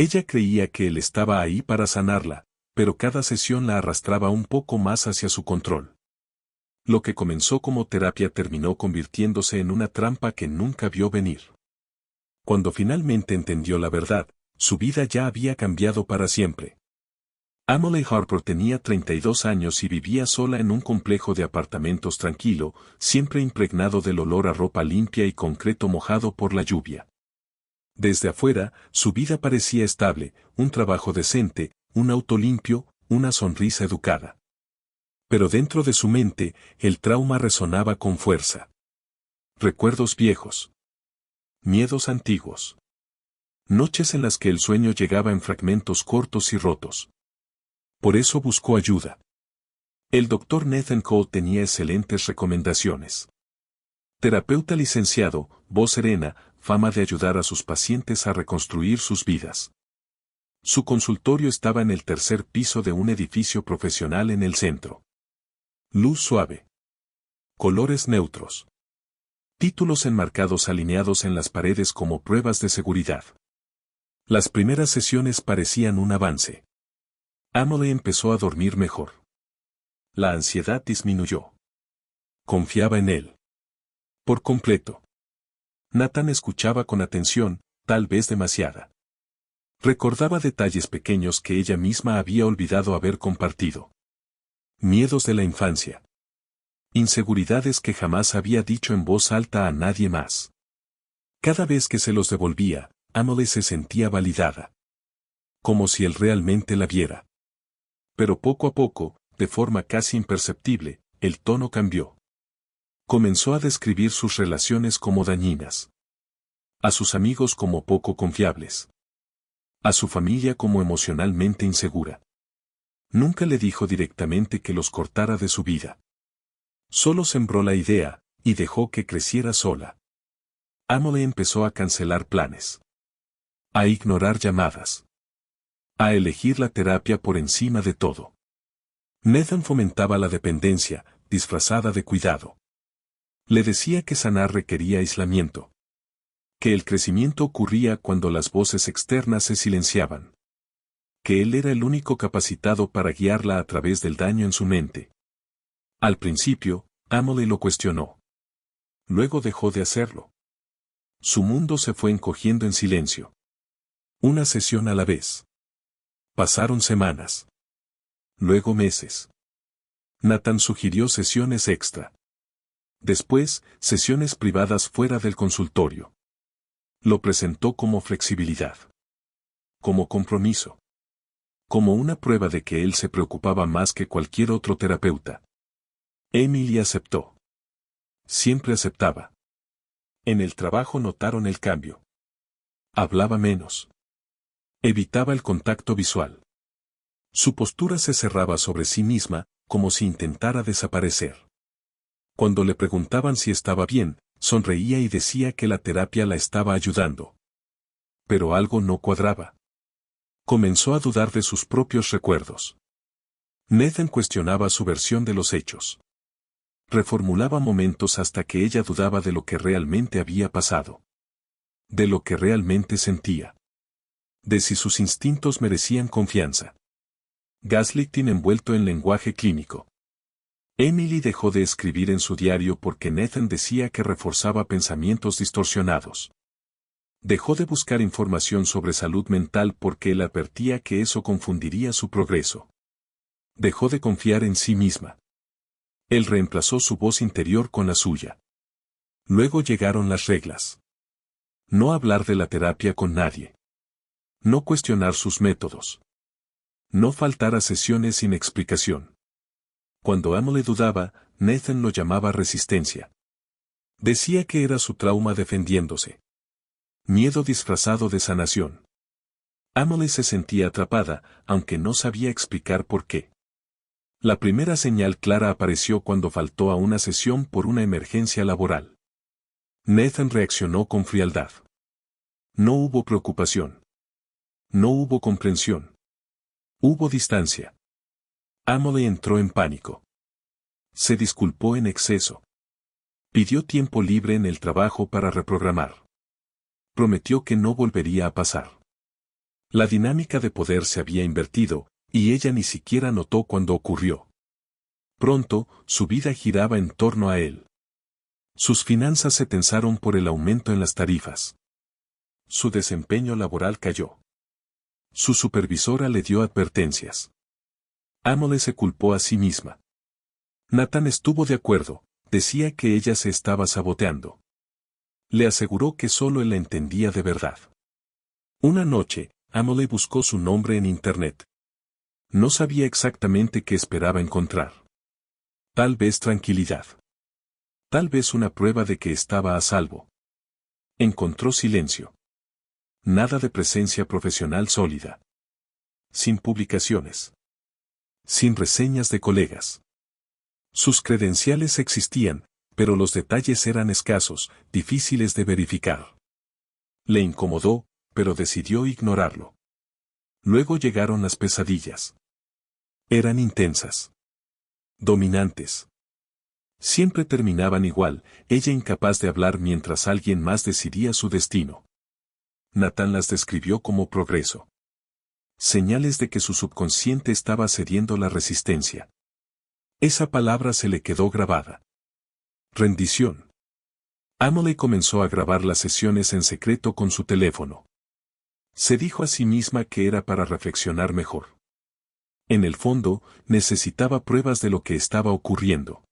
Ella creía que él estaba ahí para sanarla, pero cada sesión la arrastraba un poco más hacia su control. Lo que comenzó como terapia terminó convirtiéndose en una trampa que nunca vio venir. Cuando finalmente entendió la verdad, su vida ya había cambiado para siempre. Emily Harper tenía 32 años y vivía sola en un complejo de apartamentos tranquilo, siempre impregnado del olor a ropa limpia y concreto mojado por la lluvia. Desde afuera, su vida parecía estable, un trabajo decente, un auto limpio, una sonrisa educada. Pero dentro de su mente, el trauma resonaba con fuerza. Recuerdos viejos. Miedos antiguos. Noches en las que el sueño llegaba en fragmentos cortos y rotos. Por eso buscó ayuda. El doctor Nathan Cole tenía excelentes recomendaciones. Terapeuta licenciado, voz serena, fama de ayudar a sus pacientes a reconstruir sus vidas. Su consultorio estaba en el tercer piso de un edificio profesional en el centro. Luz suave. Colores neutros. Títulos enmarcados alineados en las paredes como pruebas de seguridad. Las primeras sesiones parecían un avance. Emily empezó a dormir mejor. La ansiedad disminuyó. Confiaba en él. Por completo. Nathan escuchaba con atención, tal vez demasiada. Recordaba detalles pequeños que ella misma había olvidado haber compartido. Miedos de la infancia. Inseguridades que jamás había dicho en voz alta a nadie más. Cada vez que se los devolvía, Emily se sentía validada. Como si él realmente la viera. Pero poco a poco, de forma casi imperceptible, el tono cambió. Comenzó a describir sus relaciones como dañinas. A sus amigos como poco confiables. A su familia como emocionalmente insegura. Nunca le dijo directamente que los cortara de su vida. Solo sembró la idea, y dejó que creciera sola. Emily empezó a cancelar planes. A ignorar llamadas. A elegir la terapia por encima de todo. Nathan fomentaba la dependencia, disfrazada de cuidado. Le decía que sanar requería aislamiento. Que el crecimiento ocurría cuando las voces externas se silenciaban. Que él era el único capacitado para guiarla a través del daño en su mente. Al principio, Emily lo cuestionó. Luego dejó de hacerlo. Su mundo se fue encogiendo en silencio. Una sesión a la vez. Pasaron semanas. Luego meses. Nathan sugirió sesiones extra. Después, sesiones privadas fuera del consultorio. Lo presentó como flexibilidad. Como compromiso. Como una prueba de que él se preocupaba más que cualquier otro terapeuta. Emily aceptó. Siempre aceptaba. En el trabajo notaron el cambio. Hablaba menos. Evitaba el contacto visual. Su postura se cerraba sobre sí misma, como si intentara desaparecer. Cuando le preguntaban si estaba bien, sonreía y decía que la terapia la estaba ayudando. Pero algo no cuadraba. Comenzó a dudar de sus propios recuerdos. Nathan cuestionaba su versión de los hechos. Reformulaba momentos hasta que ella dudaba de lo que realmente había pasado. De lo que realmente sentía. De si sus instintos merecían confianza. Gaslighting envuelto en lenguaje clínico. Emily dejó de escribir en su diario porque Nathan decía que reforzaba pensamientos distorsionados. Dejó de buscar información sobre salud mental porque él advertía que eso confundiría su progreso. Dejó de confiar en sí misma. Él reemplazó su voz interior con la suya. Luego llegaron las reglas. No hablar de la terapia con nadie. No cuestionar sus métodos. No faltar a sesiones sin explicación. Cuando Emily dudaba, Nathan lo llamaba resistencia. Decía que era su trauma defendiéndose. Miedo disfrazado de sanación. Emily se sentía atrapada, aunque no sabía explicar por qué. La primera señal clara apareció cuando faltó a una sesión por una emergencia laboral. Nathan reaccionó con frialdad. No hubo preocupación. No hubo comprensión. Hubo distancia. Emily entró en pánico. Se disculpó en exceso. Pidió tiempo libre en el trabajo para reprogramar. Prometió que no volvería a pasar. La dinámica de poder se había invertido, y ella ni siquiera notó cuando ocurrió. Pronto, su vida giraba en torno a él. Sus finanzas se tensaron por el aumento en las tarifas. Su desempeño laboral cayó. Su supervisora le dio advertencias. Amelie se culpó a sí misma. Nathan estuvo de acuerdo, decía que ella se estaba saboteando. Le aseguró que solo él la entendía de verdad. Una noche, Amelie buscó su nombre en Internet. No sabía exactamente qué esperaba encontrar. Tal vez tranquilidad. Tal vez una prueba de que estaba a salvo. Encontró silencio. Nada de presencia profesional sólida. Sin publicaciones. Sin reseñas de colegas. Sus credenciales existían, pero los detalles eran escasos, difíciles de verificar. Le incomodó, pero decidió ignorarlo. Luego llegaron las pesadillas. Eran intensas. Dominantes. Siempre terminaban igual, ella incapaz de hablar mientras alguien más decidía su destino. Nathan las describió como progreso. Señales de que su subconsciente estaba cediendo la resistencia. Esa palabra se le quedó grabada. Rendición. Amelie comenzó a grabar las sesiones en secreto con su teléfono. Se dijo a sí misma que era para reflexionar mejor. En el fondo, necesitaba pruebas de lo que estaba ocurriendo.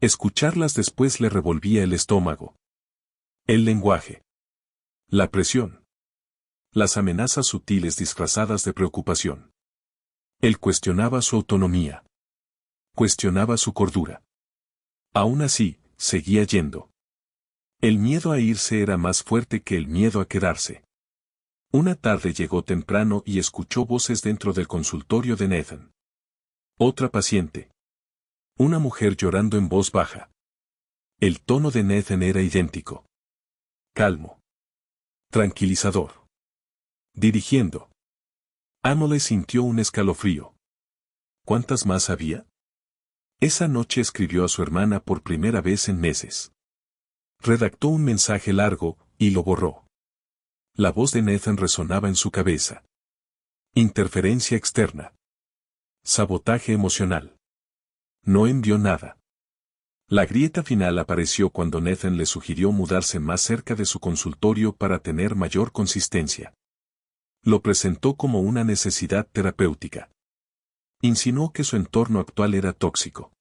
Escucharlas después le revolvía el estómago. El lenguaje. La presión. Las amenazas sutiles disfrazadas de preocupación. Él cuestionaba su autonomía. Cuestionaba su cordura. Aún así, seguía yendo. El miedo a irse era más fuerte que el miedo a quedarse. Una tarde llegó temprano y escuchó voces dentro del consultorio de Nathan. Otra paciente. Una mujer llorando en voz baja. El tono de Nathan era idéntico. Calmo. Tranquilizador. Dirigiendo. Amelie sintió un escalofrío. ¿Cuántas más había? Esa noche escribió a su hermana por primera vez en meses. Redactó un mensaje largo, y lo borró. La voz de Nathan resonaba en su cabeza. Interferencia externa. Sabotaje emocional. No envió nada. La grieta final apareció cuando Nathan le sugirió mudarse más cerca de su consultorio para tener mayor consistencia. Lo presentó como una necesidad terapéutica. Insinuó que su entorno actual era tóxico.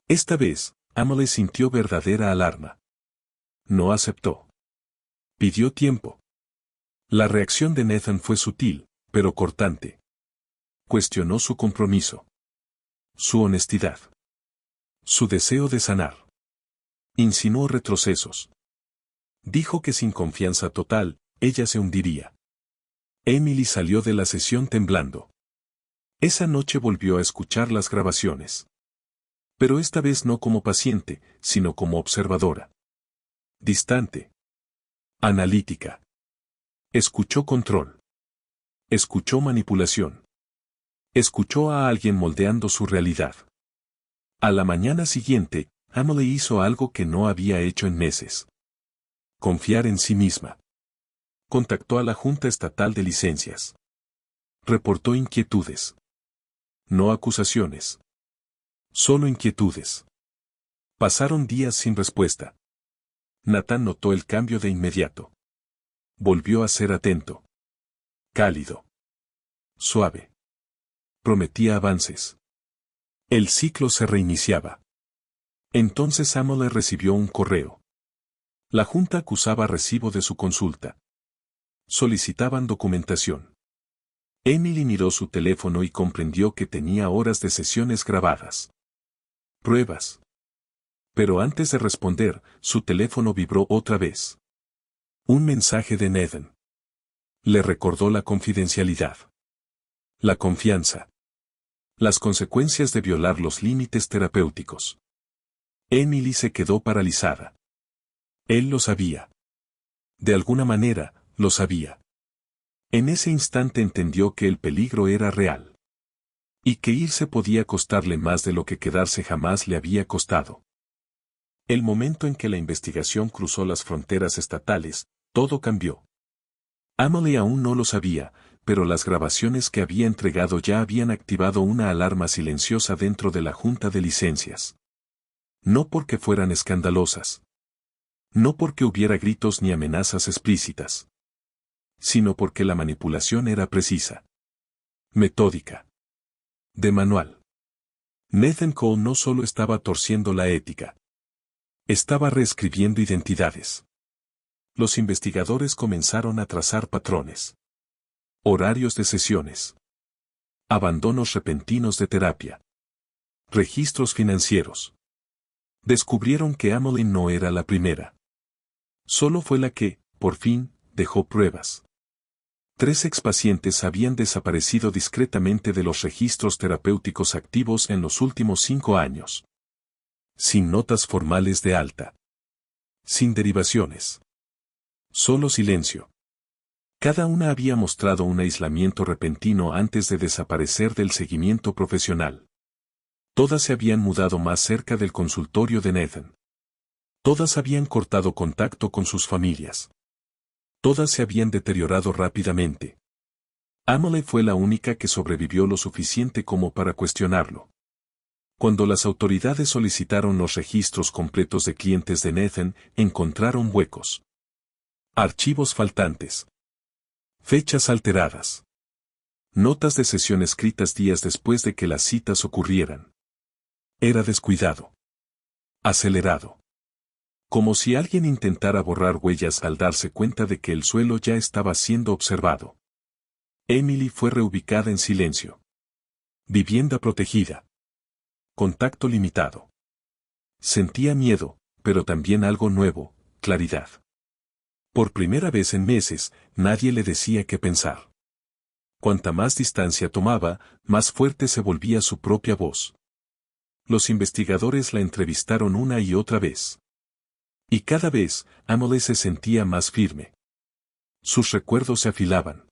Esta vez, Amelie sintió verdadera alarma. No aceptó. Pidió tiempo. La reacción de Nathan fue sutil, pero cortante. Cuestionó su compromiso. Su honestidad. Su deseo de sanar. Insinuó retrocesos. Dijo que sin confianza total, ella se hundiría. Emily salió de la sesión temblando. Esa noche volvió a escuchar las grabaciones. Pero esta vez no como paciente, sino como observadora. Distante. Analítica. Escuchó control. Escuchó manipulación. Escuchó a alguien moldeando su realidad. A la mañana siguiente, Amelie hizo algo que no había hecho en meses. Confiar en sí misma. Contactó a la Junta Estatal de Licencias. Reportó inquietudes. No acusaciones. Solo inquietudes. Pasaron días sin respuesta. Nathan notó el cambio de inmediato. Volvió a ser atento. Cálido. Suave. Prometía avances. El ciclo se reiniciaba. Entonces Amelie recibió un correo. La Junta acusaba recibo de su consulta. Solicitaban documentación. Emily miró su teléfono y comprendió que tenía horas de sesiones grabadas. Pruebas. Pero antes de responder, su teléfono vibró otra vez. Un mensaje de Nathan. Le recordó la confidencialidad. La confianza. Las consecuencias de violar los límites terapéuticos. Emily se quedó paralizada. Él lo sabía. De alguna manera, lo sabía. En ese instante entendió que el peligro era real. Y que irse podía costarle más de lo que quedarse jamás le había costado. El momento en que la investigación cruzó las fronteras estatales, todo cambió. Amelie aún no lo sabía, pero las grabaciones que había entregado ya habían activado una alarma silenciosa dentro de la junta de licencias. No porque fueran escandalosas. No porque hubiera gritos ni amenazas explícitas. Sino porque la manipulación era precisa. Metódica. De manual. Nathan Cole no solo estaba torciendo la ética. Estaba reescribiendo identidades. Los investigadores comenzaron a trazar patrones. Horarios de sesiones. Abandonos repentinos de terapia. Registros financieros. Descubrieron que Amelie no era la primera. Solo fue la que, por fin, dejó pruebas. 3 expacientes habían desaparecido discretamente de los registros terapéuticos activos en los últimos 5 años. Sin notas formales de alta. Sin derivaciones. Solo silencio. Cada una había mostrado un aislamiento repentino antes de desaparecer del seguimiento profesional. Todas se habían mudado más cerca del consultorio de Nathan. Todas habían cortado contacto con sus familias. Todas se habían deteriorado rápidamente. Amelie fue la única que sobrevivió lo suficiente como para cuestionarlo. Cuando las autoridades solicitaron los registros completos de clientes de Nathan, encontraron huecos. Archivos faltantes. Fechas alteradas. Notas de sesión escritas días después de que las citas ocurrieran. Era descuidado. Acelerado. Como si alguien intentara borrar huellas al darse cuenta de que el suelo ya estaba siendo observado. Emily fue reubicada en silencio. Vivienda protegida. Contacto limitado. Sentía miedo, pero también algo nuevo, claridad. Por primera vez en meses, nadie le decía qué pensar. Cuanta más distancia tomaba, más fuerte se volvía su propia voz. Los investigadores la entrevistaron una y otra vez. Y cada vez, Amelie se sentía más firme. Sus recuerdos se afilaban.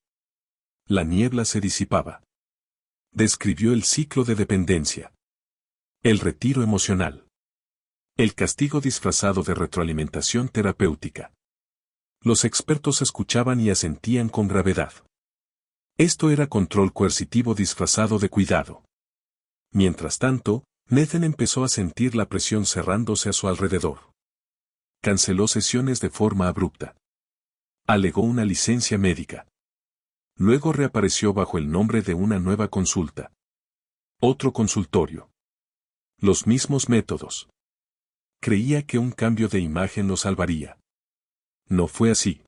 La niebla se disipaba. Describió el ciclo de dependencia. El retiro emocional. El castigo disfrazado de retroalimentación terapéutica. Los expertos escuchaban y asentían con gravedad. Esto era control coercitivo disfrazado de cuidado. Mientras tanto, Nathan empezó a sentir la presión cerrándose a su alrededor. Canceló sesiones de forma abrupta. Alegó una licencia médica. Luego reapareció bajo el nombre de una nueva consulta. Otro consultorio. Los mismos métodos. Creía que un cambio de imagen lo salvaría. No fue así.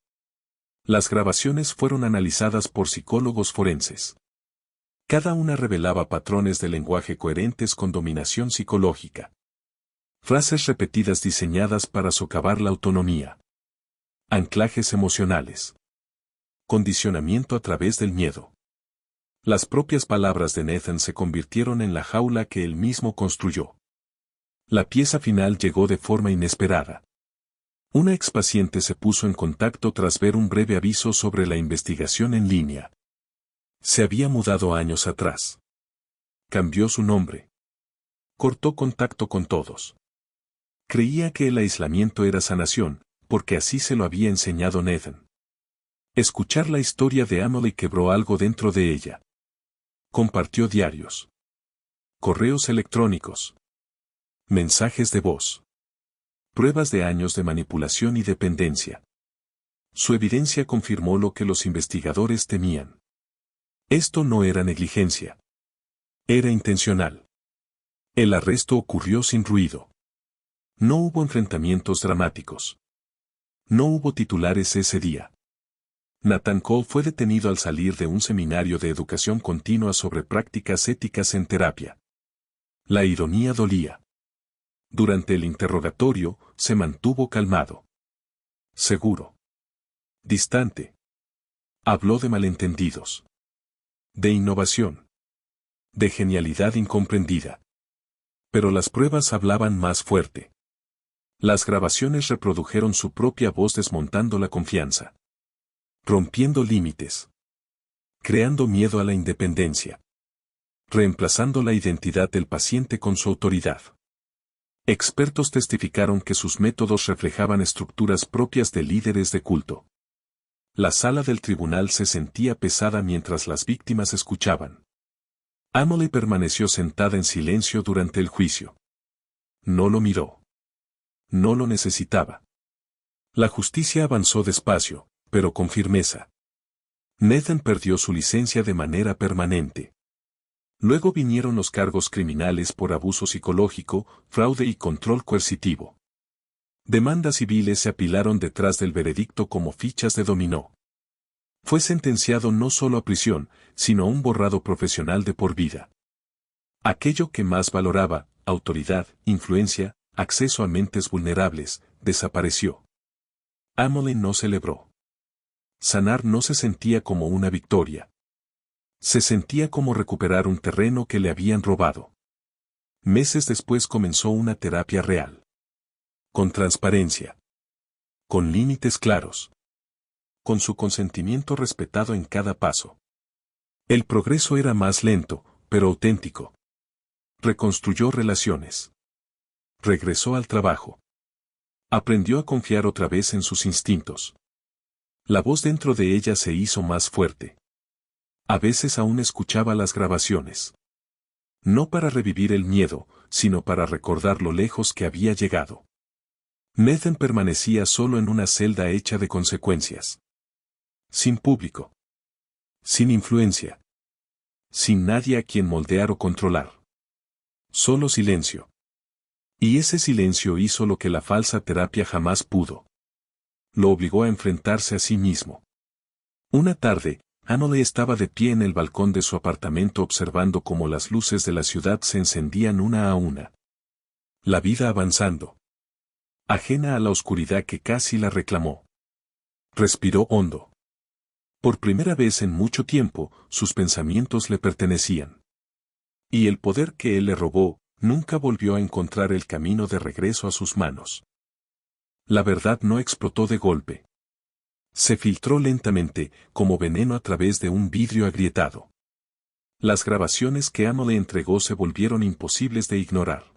Las grabaciones fueron analizadas por psicólogos forenses. Cada una revelaba patrones de lenguaje coherentes con dominación psicológica. Frases repetidas diseñadas para socavar la autonomía. Anclajes emocionales. Condicionamiento a través del miedo. Las propias palabras de Nathan se convirtieron en la jaula que él mismo construyó. La pieza final llegó de forma inesperada. Una expaciente se puso en contacto tras ver un breve aviso sobre la investigación en línea. Se había mudado años atrás. Cambió su nombre. Cortó contacto con todos. Creía que el aislamiento era sanación, porque así se lo había enseñado Nathan. Escuchar la historia de Amelie quebró algo dentro de ella. Compartió diarios. Correos electrónicos. Mensajes de voz. Pruebas de años de manipulación y dependencia. Su evidencia confirmó lo que los investigadores temían. Esto no era negligencia. Era intencional. El arresto ocurrió sin ruido. No hubo enfrentamientos dramáticos. No hubo titulares ese día. Nathan Cole fue detenido al salir de un seminario de educación continua sobre prácticas éticas en terapia. La ironía dolía. Durante el interrogatorio, se mantuvo calmado. Seguro. Distante. Habló de malentendidos. De innovación. De genialidad incomprendida. Pero las pruebas hablaban más fuerte. Las grabaciones reprodujeron su propia voz desmontando la confianza. Rompiendo límites. Creando miedo a la independencia. Reemplazando la identidad del paciente con su autoridad. Expertos testificaron que sus métodos reflejaban estructuras propias de líderes de culto. La sala del tribunal se sentía pesada mientras las víctimas escuchaban. Amelie permaneció sentada en silencio durante el juicio. No lo miró. No lo necesitaba. La justicia avanzó despacio, pero con firmeza. Nathan perdió su licencia de manera permanente. Luego vinieron los cargos criminales por abuso psicológico, fraude y control coercitivo. Demandas civiles se apilaron detrás del veredicto como fichas de dominó. Fue sentenciado no solo a prisión, sino a un borrado profesional de por vida. Aquello que más valoraba, autoridad, influencia, acceso a mentes vulnerables, desapareció. Amelie no celebró. Sanar no se sentía como una victoria. Se sentía como recuperar un terreno que le habían robado. Meses después comenzó una terapia real. Con transparencia. Con límites claros. Con su consentimiento respetado en cada paso. El progreso era más lento, pero auténtico. Reconstruyó relaciones. Regresó al trabajo. Aprendió a confiar otra vez en sus instintos. La voz dentro de ella se hizo más fuerte. A veces aún escuchaba las grabaciones. No para revivir el miedo, sino para recordar lo lejos que había llegado. Nathan permanecía solo en una celda hecha de consecuencias. Sin público. Sin influencia. Sin nadie a quien moldear o controlar. Solo silencio. Y ese silencio hizo lo que la falsa terapia jamás pudo. Lo obligó a enfrentarse a sí mismo. Una tarde, Amelie estaba de pie en el balcón de su apartamento observando cómo las luces de la ciudad se encendían una a una. La vida avanzando. Ajena a la oscuridad que casi la reclamó. Respiró hondo. Por primera vez en mucho tiempo, sus pensamientos le pertenecían. Y el poder que él le robó, nunca volvió a encontrar el camino de regreso a sus manos. La verdad no explotó de golpe. Se filtró lentamente, como veneno a través de un vidrio agrietado. Las grabaciones que Amelie entregó se volvieron imposibles de ignorar.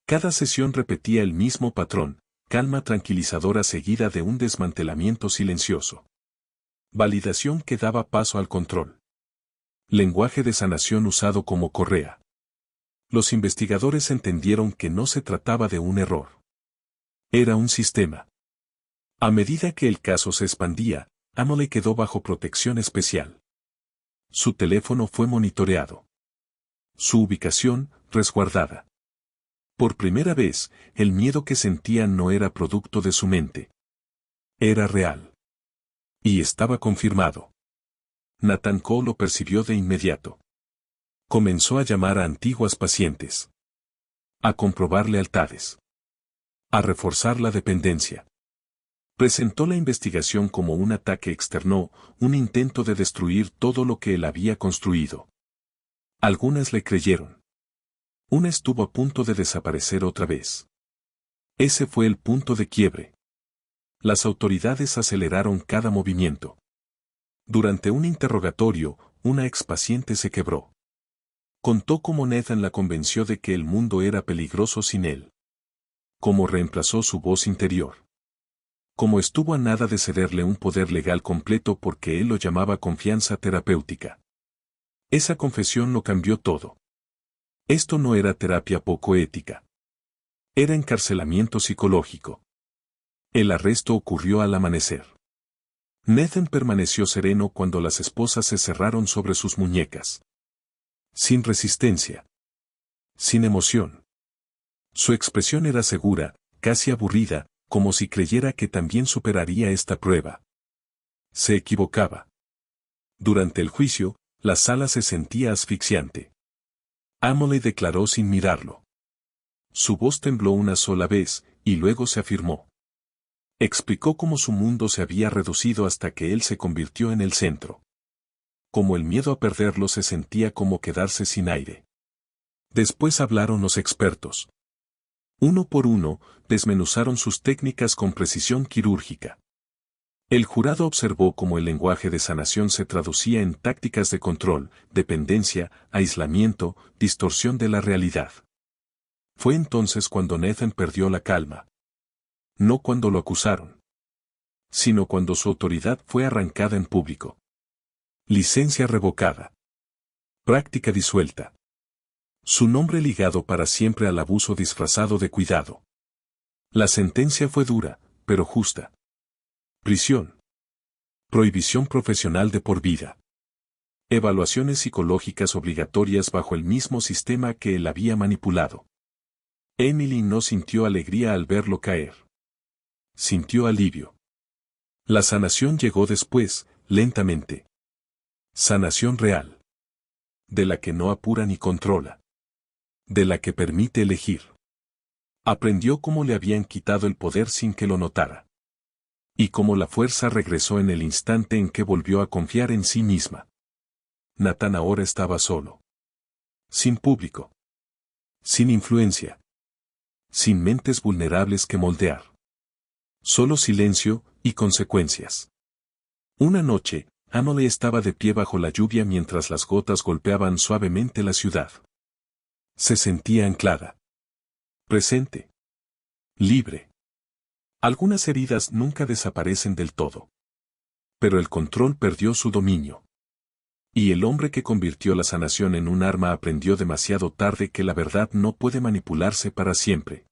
Cada sesión repetía el mismo patrón, calma tranquilizadora seguida de un desmantelamiento silencioso. Validación que daba paso al control. Lenguaje de sanación usado como correa. Los investigadores entendieron que no se trataba de un error. Era un sistema. A medida que el caso se expandía, Amelie quedó bajo protección especial. Su teléfono fue monitoreado. Su ubicación, resguardada. Por primera vez, el miedo que sentía no era producto de su mente. Era real. Y estaba confirmado. Nathan Cole lo percibió de inmediato. Comenzó a llamar a antiguas pacientes. A comprobar lealtades. A reforzar la dependencia. Presentó la investigación como un ataque externo, un intento de destruir todo lo que él había construido. Algunas le creyeron. Una estuvo a punto de desaparecer otra vez. Ese fue el punto de quiebre. Las autoridades aceleraron cada movimiento. Durante un interrogatorio, una expaciente se quebró. Contó cómo Nathan la convenció de que el mundo era peligroso sin él. Cómo reemplazó su voz interior. Cómo estuvo a nada de cederle un poder legal completo porque él lo llamaba confianza terapéutica. Esa confesión lo cambió todo. Esto no era terapia poco ética. Era encarcelamiento psicológico. El arresto ocurrió al amanecer. Nathan permaneció sereno cuando las esposas se cerraron sobre sus muñecas. Sin resistencia. Sin emoción. Su expresión era segura, casi aburrida, como si creyera que también superaría esta prueba. Se equivocaba. Durante el juicio, la sala se sentía asfixiante. Amelie declaró sin mirarlo. Su voz tembló una sola vez, y luego se afirmó. Explicó cómo su mundo se había reducido hasta que él se convirtió en el centro. Como el miedo a perderlo se sentía como quedarse sin aire. Después hablaron los expertos. Uno por uno, desmenuzaron sus técnicas con precisión quirúrgica. El jurado observó cómo el lenguaje de sanación se traducía en tácticas de control, dependencia, aislamiento, distorsión de la realidad. Fue entonces cuando Nathan perdió la calma. No cuando lo acusaron. sino cuando su autoridad fue arrancada en público. Licencia revocada. Práctica disuelta. Su nombre ligado para siempre al abuso disfrazado de cuidado. La sentencia fue dura, pero justa. Prisión. Prohibición profesional de por vida. Evaluaciones psicológicas obligatorias bajo el mismo sistema que él había manipulado. Emily no sintió alegría al verlo caer. Sintió alivio. La sanación llegó después, lentamente. Sanación real. De la que no apura ni controla. De la que permite elegir. Aprendió cómo le habían quitado el poder sin que lo notara. Y cómo la fuerza regresó en el instante en que volvió a confiar en sí misma. Nathan ahora estaba solo. Sin público. Sin influencia. Sin mentes vulnerables que moldear. Solo silencio y consecuencias. Una noche, Emily estaba de pie bajo la lluvia mientras las gotas golpeaban suavemente la ciudad. Se sentía anclada. Presente. Libre. Algunas heridas nunca desaparecen del todo. Pero el control perdió su dominio. Y el hombre que convirtió la sanación en un arma aprendió demasiado tarde que la verdad no puede manipularse para siempre.